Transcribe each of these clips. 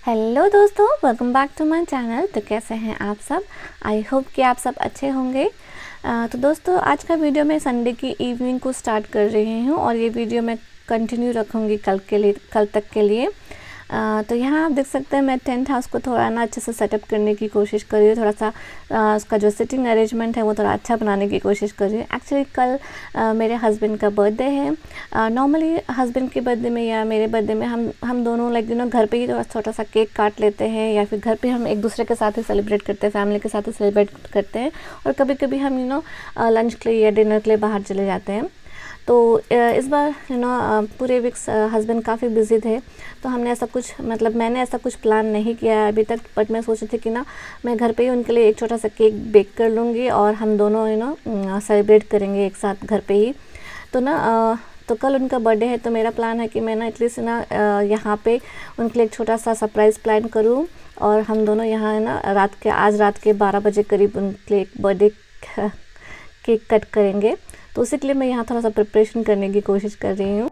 Hello दोस्तों, welcome back to my channel. तो कैसे हैं आप सब? आई होप कि आप सब अच्छे होंगे। तो दोस्तों, आज का वीडियो मैं संडे की इवनिंग को स्टार्ट कर रही हूं और ये वीडियो मैं कंटिन्यू रखूंगी कल तक के लिए। तो यहाँ आप देख सकते हैं मैं टेंट हाउस को थोड़ा ना अच्छे से सेटअप करने की कोशिश कर रही हूँ। थोड़ा सा उसका जो सिटिंग अरेंजमेंट है वो थोड़ा अच्छा बनाने की कोशिश कर रही हूँ। एक्चुअली कल मेरे हस्बैंड का बर्थडे है। नॉर्मली हस्बैंड के बर्थडे में या मेरे बर्थडे में हम दोनों घर पे ही थोड़ा छोटा सा केक काट लेते हैं, या फिर घर पे हम एक दूसरे के साथ ही सेलिब्रेट करते हैं, फैमिली के साथ ही सेलिब्रेट करते हैं। और कभी कभी हम लंच के लिए या डिनर के लिए बाहर चले जाते हैं। तो इस बार पूरे वीक्स हस्बैंड काफ़ी बिजी थे, तो हमने ऐसा कुछ मैंने ऐसा कुछ प्लान नहीं किया है अभी तक। बट मैं सोची थी कि मैं घर पे ही उनके लिए एक छोटा सा केक बेक कर लूँगी और हम दोनों सेलिब्रेट करेंगे एक साथ घर पे ही। तो कल उनका बर्थडे है, तो मेरा प्लान है कि मैं एटलीस्ट यहाँ पे उनके लिए एक छोटा सा सरप्राइज़ प्लान करूँ और हम दोनों यहाँ आज रात के 12 बजे करीब उनके लिए एक बर्थडे केक कट करेंगे। तो उसी के लिए मैं यहाँ थोड़ा सा प्रिपरेशन करने की कोशिश कर रही हूँ।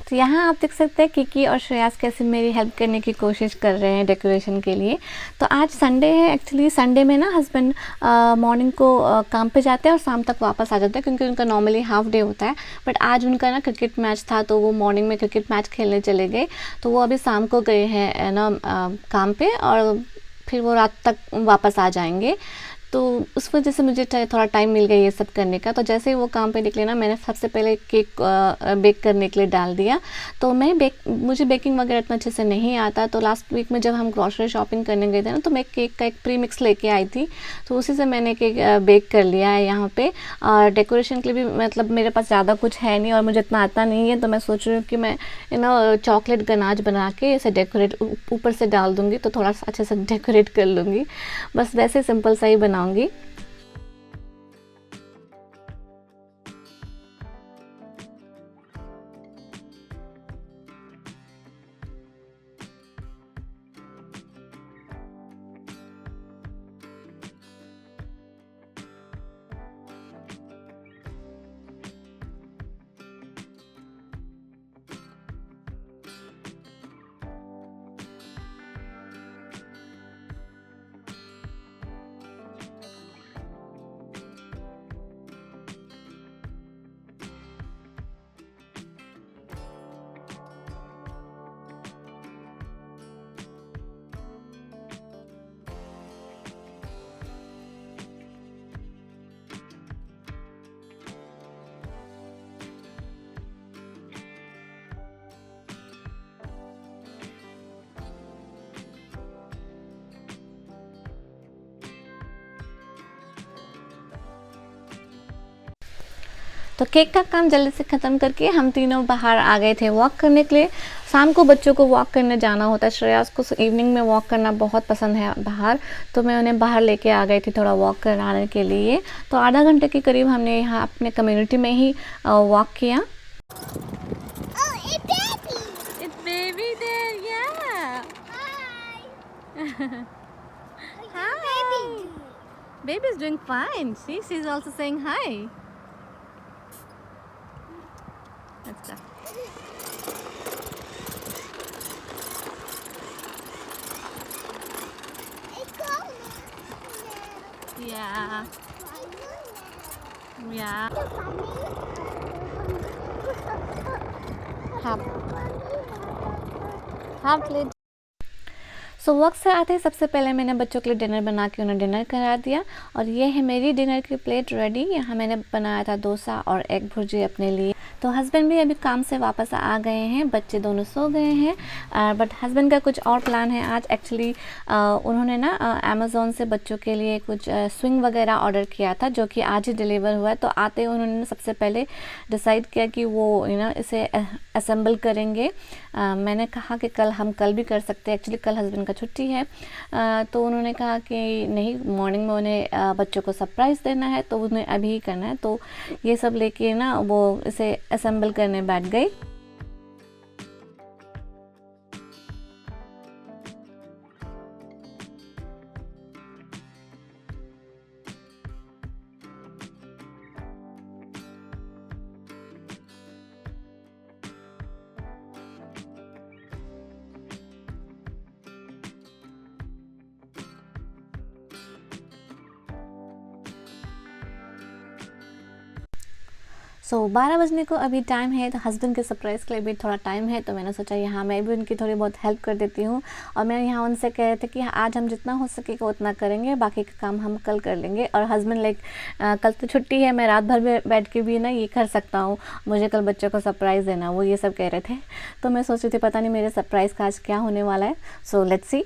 तो यहाँ आप देख सकते हैं किकी और श्रेयास कैसे मेरी हेल्प करने की कोशिश कर रहे हैं डेकोरेशन के लिए। तो आज संडे है। एक्चुअली संडे में हस्बैंड मॉर्निंग को काम पे जाते हैं और शाम तक वापस आ जाते हैं, क्योंकि उनका नॉर्मली हाफ डे होता है। बट आज उनका क्रिकेट मैच था, तो वो मॉर्निंग में क्रिकेट मैच खेलने चले गए। तो वो अभी शाम को गए हैं काम पे, और फिर वो रात तक वापस आ जाएंगे। तो उस वजह से मुझे थोड़ा टाइम मिल गया ये सब करने का। तो जैसे ही वो काम पे निकले मैंने सबसे पहले केक बेक करने के लिए डाल दिया। तो मुझे बेकिंग वगैरह इतना अच्छे से नहीं आता। तो लास्ट वीक में जब हम ग्रॉसरी शॉपिंग करने गए थे तो मैं केक का एक प्री मिक्स लेके आई थी, तो उसी से मैंने केक बेक कर लिया है यहाँ पे। और डेकोरेशन के लिए भी मेरे पास ज़्यादा कुछ है नहीं और मुझे इतना आता नहीं है। तो मैं सोच रही हूँ कि मैं चॉकलेट गनाज बना के इसे डेकोरेट ऊपर से डाल दूँगी, तो थोड़ा सा अच्छे से डेकोरेट कर लूँगी। बस वैसे सिंपल सा ही बनाऊँगी। तो केक का काम जल्दी से ख़त्म करके हम तीनों बाहर आ गए थे वॉक करने के लिए। शाम को बच्चों को वॉक करने जाना होता है। श्रेयास को इवनिंग में वॉक करना बहुत पसंद है बाहर, तो मैं उन्हें बाहर लेके आ गई थी थोड़ा वॉक कराने के लिए। तो आधा घंटे के करीब हमने यहाँ अपने कम्युनिटी में ही वॉक किया। Baby is doing fine. See, she's also saying hi. Let's go. Yeah. Yeah. Half plate. So work से आते ही सबसे पहले मैंने बच्चों के लिए डिनर बना के उन्हें डिनर करा दिया और ये है मेरी डिनर की प्लेट रेडी। यहाँ मैंने बनाया था डोसा और एग भुर्जी अपने लिए। तो हस्बैंड भी अभी काम से वापस आ गए हैं, बच्चे दोनों सो गए हैं। बट हस्बैंड का कुछ और प्लान है आज। एक्चुअली उन्होंने ना अमेज़ॉन से बच्चों के लिए कुछ स्विंग वगैरह ऑर्डर किया था जो कि आज ही डिलीवर हुआ है। तो आते उन्होंने सबसे पहले डिसाइड किया कि वो इसे असेंबल करेंगे। मैंने कहा कि हम कल भी कर सकते हैं, एक्चुअली कल हस्बैंड का छुट्टी है। तो उन्होंने कहा कि नहीं, मॉर्निंग में उन्हें बच्चों को सरप्राइज़ देना है तो उन्हें अभी ही करना है। तो ये सब लेके ना वो इसे असेंबल करने बैठ गई। सो 12 बजने को अभी टाइम है, तो हस्बैंड के सरप्राइज़ के लिए भी थोड़ा टाइम है। तो मैंने सोचा यहाँ मैं भी उनकी थोड़ी बहुत हेल्प कर देती हूँ। और मैं यहाँ उनसे कह रहे थे कि आज हम जितना हो सकेगा उतना करेंगे, बाकी का काम हम कल कर लेंगे। और हस्बैंड लाइक कल तो छुट्टी है, मैं रात भर बैठ के भी ना ये कर सकता हूँ, मुझे कल बच्चों को सरप्राइज़ देना, वो ये सब कह रहे थे। तो मैं सोच रही थी पता नहीं मेरे सरप्राइज़ का आज क्या होने वाला है। So let's see.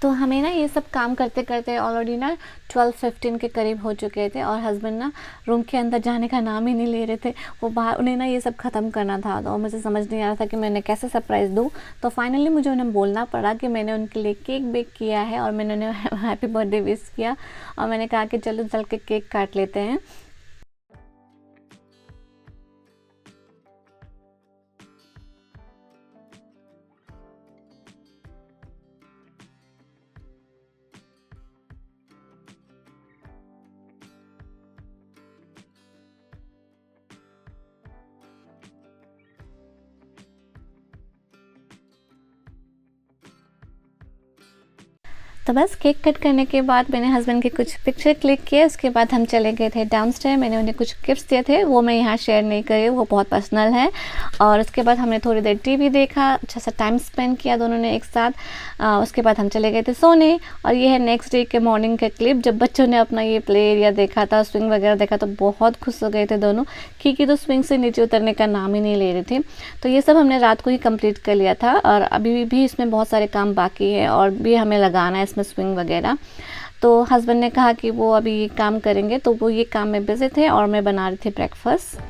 तो हमें ना ये सब काम करते करते ऑलरेडी ना 12:15 के करीब हो चुके थे और हस्बैंड ना रूम के अंदर जाने का नाम ही नहीं ले रहे थे। वो बाहर, उन्हें ना ये सब ख़त्म करना था। तो मुझे समझ नहीं आ रहा था कि मैं उन्हें कैसे सरप्राइज़ दूँ। तो फाइनली मुझे उन्हें बोलना पड़ा कि मैंने उनके लिए केक बेक किया है और मैंने उन्हें हैप्पी बर्थडे विश किया। और मैंने कहा कि चलो चल के केक काट लेते हैं। तो बस केक कट करने के बाद मैंने हस्बैंड के कुछ पिक्चर क्लिक किए। उसके बाद हम चले गए थे डाउनस्टेयर। मैंने उन्हें कुछ गिफ्ट्स दिए थे, वो मैं यहाँ शेयर नहीं कर रही हूँ, वो बहुत पर्सनल है। और उसके बाद हमने थोड़ी देर टीवी देखा, अच्छा सा टाइम स्पेंड किया दोनों ने एक साथ। उसके बाद हम चले गए थे सोने। और ये है नेक्स्ट डे के मॉर्निंग का क्लिप, जब बच्चों ने अपना ये प्ले एरिया देखा था, स्विंग वगैरह देखा, तो बहुत खुश हो गए थे दोनों। क्योंकि तो स्विंग से नीचे उतरने का नाम ही नहीं ले रहे थे। तो ये सब हमने रात को ही कंप्लीट कर लिया था और अभी भी इसमें बहुत सारे काम बाकी है और भी हमें लगाना है इसमें स्विंग वगैरह। तो हस्बैंड ने कहा कि वो अभी ये काम करेंगे, तो वो ये काम में बिजी थे और मैं बना रही थी ब्रेकफास्ट।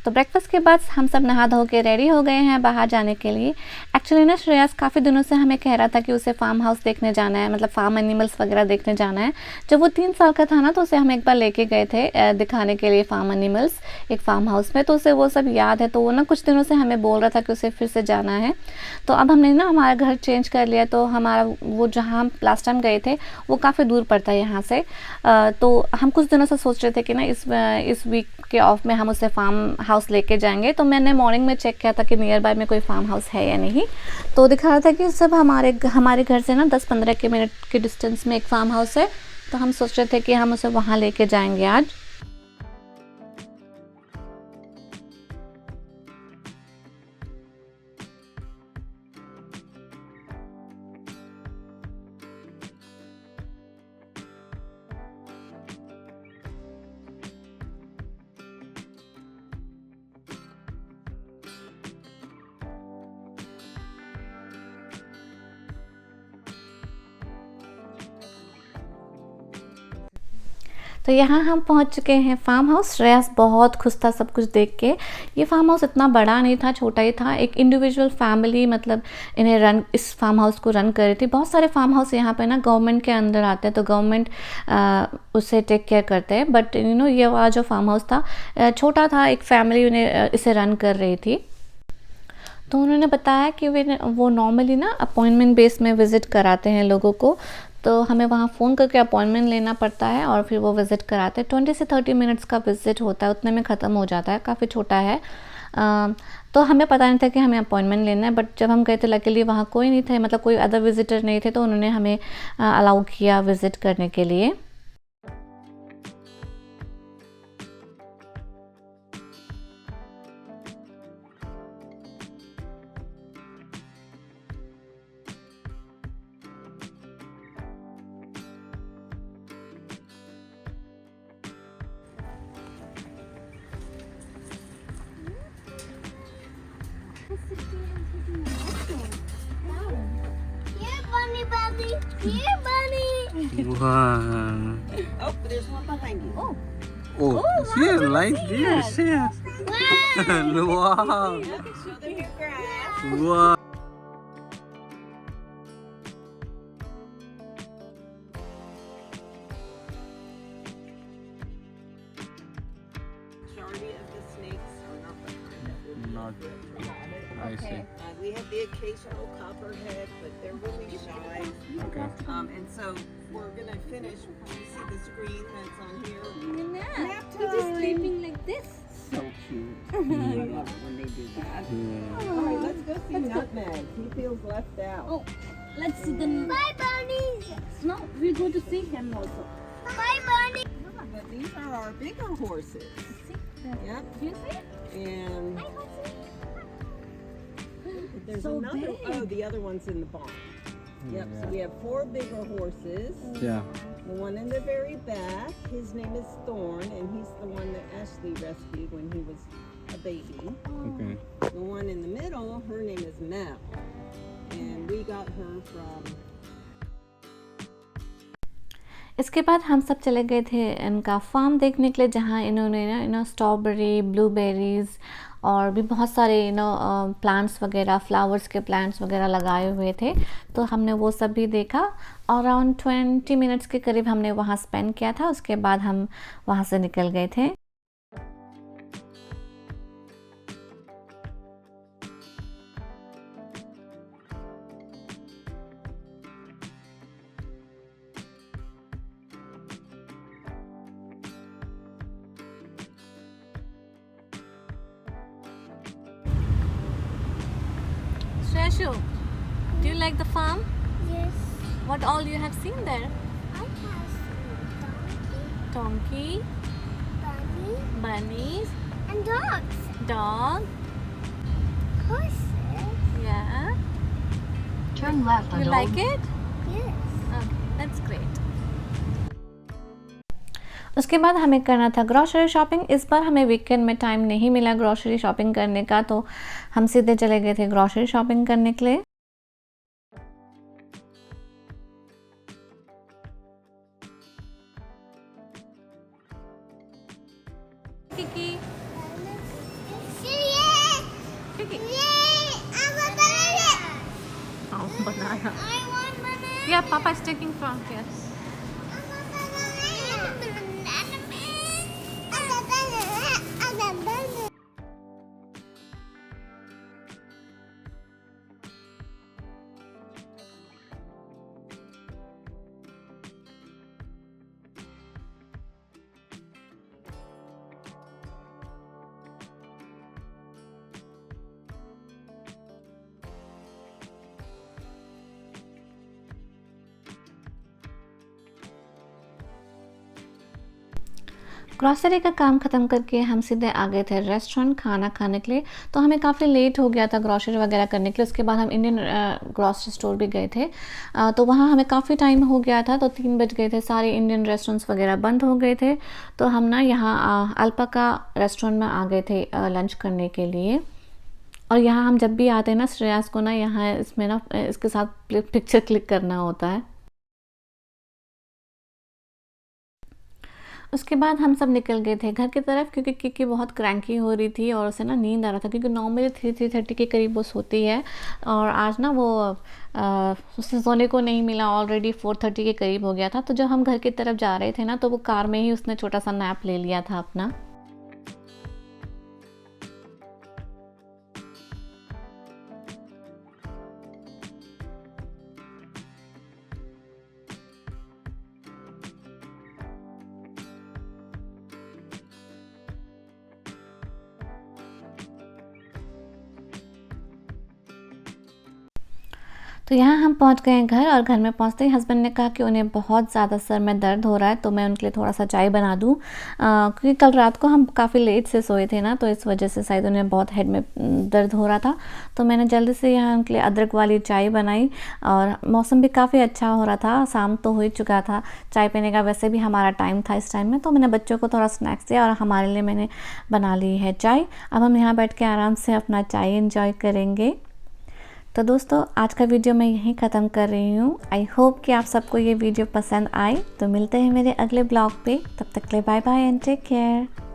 तो ब्रेकफास्ट के बाद हम सब नहा धो के रेडी हो गए हैं बाहर जाने के लिए। एक्चुअली ना श्रेयस काफ़ी दिनों से हमें कह रहा था कि उसे फार्म हाउस देखने जाना है, मतलब फार्म एनिमल्स वगैरह देखने जाना है। जब वो 3 साल का था ना, तो उसे हम एक बार लेके गए थे दिखाने के लिए फार्म एनिमल्स एक फार्म हाउस में। तो उसे वो सब याद है, तो वो ना कुछ दिनों से हमें बोल रहा था कि उसे फिर से जाना है। तो अब हमने ना हमारा घर चेंज कर लिया, तो हमारा वो जहाँ हम लास्ट टाइम गए थे वो काफ़ी दूर पड़ता है यहाँ से। तो हम कुछ दिनों से सोच रहे थे कि ना इस वीक के ऑफ में हम उसे फार्म हाउस लेके जाएंगे। तो मैंने मॉर्निंग में चेक किया था कि नियर बाय में कोई फार्म हाउस है या नहीं। तो दिखा रहा था कि सब हमारे घर से ना 10-15 के मिनट के डिस्टेंस में एक फार्म हाउस है। तो हम सोच रहे थे कि हम उसे वहाँ लेके जाएंगे आज। तो यहाँ हम पहुँच चुके हैं फार्म हाउस। श्रेयस बहुत खुश था सब कुछ देख के। ये फार्म हाउस इतना बड़ा नहीं था, छोटा ही था। एक इंडिविजुअल फैमिली मतलब इस फार्म हाउस को रन कर रही थी। बहुत सारे फार्म हाउस यहाँ पे ना गवर्नमेंट के अंदर आते हैं, तो गवर्नमेंट उससे टेक केयर करते हैं। बट ये वाला जो फार्म हाउस था छोटा था, एक फैमिली उन्हें इसे रन कर रही थी। तो उन्होंने बताया कि वो नॉर्मली ना अपॉइंटमेंट बेस में विज़िट कराते हैं लोगों को, तो हमें वहाँ फ़ोन करके अपॉइंटमेंट लेना पड़ता है और फिर वो विज़िट कराते हैं। 20 से 30 मिनट्स का विज़िट होता है, उतने में ख़त्म हो जाता है, काफ़ी छोटा है। तो हमें पता नहीं था कि हमें अपॉइंटमेंट लेना है, बट जब हम गए थे लकीली वहाँ कोई नहीं थे, मतलब कोई अदर विज़िटर नहीं थे, तो उन्होंने हमें अलाउ किया विज़िट करने के लिए। Here, bunny. Wow. Oh, there's one behind you. Oh. Oh, yeah, like this, yes. Wow. Wow. Show them your grass. Wow. Majority of the snakes are not the kind that would be Not- I see. we have the occasional copperhead, but they're really shy. Okay. And so we're gonna finish. You see the screen that's on here? Nap He's just time. sleeping like this. So cute. I love it when they do that. Yeah. All right, let's go see Nutmeg. He feels left out. Oh, let's see the. Bye, bunnies. No, we go to see him also. Bye, bunny. But these are our bigger horses. See? Yep. Do you see? And there's So another. big. Oh, the other one's in the barn. Yep. So we have 4 bigger horses. Yeah. The one in the very back, his name is Thorn, and he's the one that Ashley rescued when he was a baby. Okay. The one in the middle, her name is Mel, and we got her from. इसके बाद हम सब चले गए थे इनका farm देखने के लिए, जहाँ इन्होंने ना स्ट्रॉबेरी, ब्लूबेरीज़ और भी बहुत सारे प्लांट्स वगैरह, फ्लावर्स के प्लांट्स वगैरह लगाए हुए थे। तो हमने वो सब भी देखा। अराउंड 20 मिनट्स के करीब हमने वहाँ स्पेंड किया था। उसके बाद हम वहाँ से निकल गए थे। Shreshu, do you like the farm? Yes. What all you have seen there? I have seen Donkey, bunny, bunnies, and dogs. dog, Horses. yeah. Turn left You on like it? Yes. Okay, that's great. उसके बाद हमें करना था grocery shopping. इस बार हमें weekend में time नहीं मिला ग्रॉसरी शॉपिंग करने का, तो हम सीधे चले गए थे ग्रॉसरी शॉपिंग करने के लिए। Kiki, See it. Kiki, Yay! I want banana. बनाया। I want banana. Yeah, Papa is taking from here. I want banana. Banana man. I want banana. I want banana. Grocery का काम ख़त्म करके हम सीधे आ गए थे रेस्टोरेंट खाना खाने के लिए। तो हमें काफ़ी लेट हो गया था ग्रॉसरी वगैरह करने के लिए। उसके बाद हम इंडियन ग्रॉसरी स्टोर भी गए थे। तो वहाँ हमें काफ़ी टाइम हो गया था, तो 3 बज गए थे, सारे इंडियन रेस्टोरेंट्स वगैरह बंद हो गए थे। तो हम ना यहाँ अल्पाका रेस्टोरेंट में आ गए थे लंच करने के लिए। और यहाँ हम जब भी आते हैं ना, श्रेयस को ना यहाँ इसमें ना इसके साथ पिक्चर क्लिक करना होता है। उसके बाद हम सब निकल गए थे घर की तरफ, क्योंकि किकी बहुत क्रैंकी हो रही थी और उसे ना नींद आ रहा था, क्योंकि नॉर्मली 3-3:30 के करीब वो सोती है और आज ना वो उसे सोने को नहीं मिला। ऑलरेडी 4:30 के करीब हो गया था। तो जब हम घर की तरफ जा रहे थे ना, तो वो कार में ही उसने छोटा सा नैप ले लिया था अपना। तो यहाँ हम पहुँच गए हैं घर, और घर में पहुँचते ही हस्बैंड ने कहा कि उन्हें बहुत ज़्यादा सर में दर्द हो रहा है, तो मैं उनके लिए थोड़ा सा चाय बना दूँ, क्योंकि कल रात को हम काफ़ी लेट से सोए थे ना, तो इस वजह से शायद उन्हें बहुत हेड में दर्द हो रहा था। तो मैंने जल्दी से यहाँ उनके लिए अदरक वाली चाय बनाई, और मौसम भी काफ़ी अच्छा हो रहा था, शाम तो हो ही चुका था, चाय पीने का वैसे भी हमारा टाइम था इस टाइम में। तो मैंने बच्चों को थोड़ा स्नैक्स दिया और हमारे लिए मैंने बना ली है चाय। अब हम यहाँ बैठ के आराम से अपना चाय एंजॉय करेंगे। तो दोस्तों, आज का वीडियो मैं यहीं ख़त्म कर रही हूँ। आई होप कि आप सबको ये वीडियो पसंद आए। तो मिलते हैं मेरे अगले ब्लॉग पे, तब तक के लिए bye bye and take care.